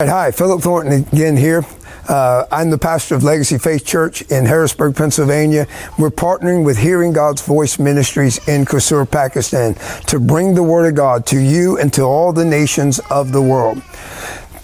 Hi, Philip Thornton again here. I'm the pastor of Legacy Faith Church in Harrisburg, Pennsylvania. We're partnering with Hearing God's Voice Ministries in Kasur, Pakistan to bring the Word of God to you and to all the nations of the world.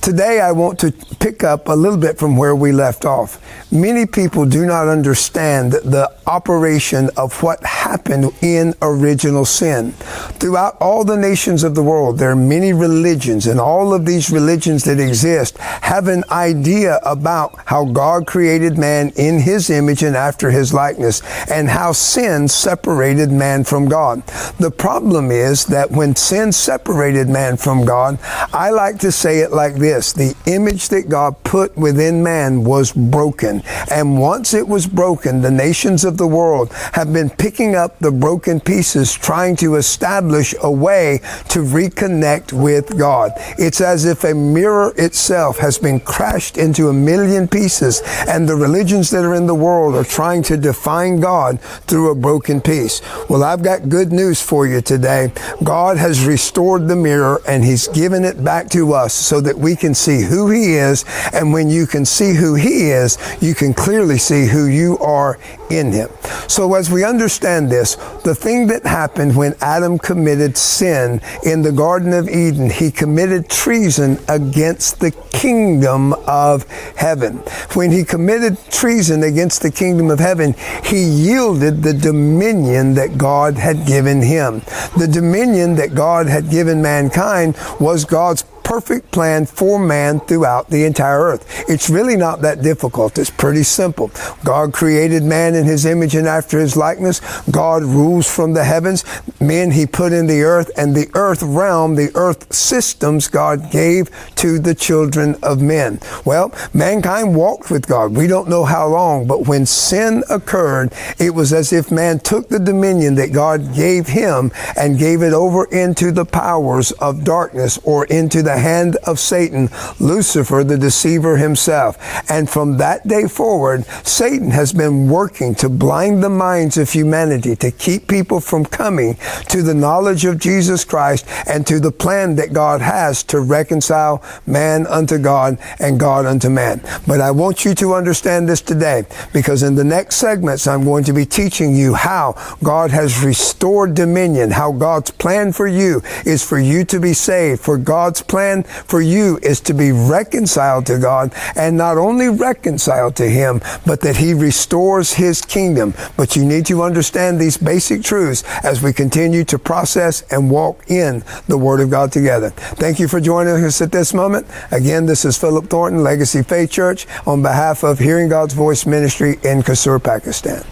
Today I want to pick up a little bit from where we left off. Many people do not understand the operation of what happened in original sin. Throughout all the nations of the world, there are many religions, and all of these religions that exist have an idea about how God created man in His image and after His likeness, and how sin separated man from God. The problem is that when sin separated man from God, I like to say it like this: the image that God put within man was broken. And once it was broken, the nations of the world have been picking up the broken pieces, trying to establish a way to reconnect with God. It's as if a mirror itself has been crashed into a million pieces, and the religions that are in the world are trying to define God through a broken piece. Well, I've got good news for you today. God has restored the mirror, and He's given it back to us so that we can see who He is. And when you can see who He is, you can clearly see who you are in Him. So as we understand this, the thing that happened when Adam committed sin in the Garden of Eden, he committed treason against the kingdom of heaven. When he committed treason against the kingdom of heaven, he yielded the dominion that God had given him. The dominion that God had given mankind was God's perfect plan for man throughout the entire earth. It's really not that difficult. It's pretty simple. God created man in His image and after His likeness. God rules from the heavens. Men He put in the earth, and the earth realm, the earth systems, God gave to the children of men. Well, mankind walked with God. We don't know how long, but when sin occurred, it was as if man took the dominion that God gave him and gave it over into the powers of darkness, or into the hand of Satan, Lucifer, the deceiver himself. And from that day forward, Satan has been working to blind the minds of humanity, to keep people from coming to the knowledge of Jesus Christ and to the plan that God has to reconcile man unto God and God unto man. But I want you to understand this today, because in the next segments, I'm going to be teaching you how God has restored dominion, how God's plan for you is for you to be saved, for God's plan for you is to be reconciled to God, and not only reconciled to Him, but that He restores His kingdom. But you need to understand these basic truths as we continue to process and walk in the Word of God together. Thank you for joining us at this moment. Again, this is Philip Thornton, Legacy Faith Church, on behalf of Hearing God's Voice Ministry in Kasur, Pakistan.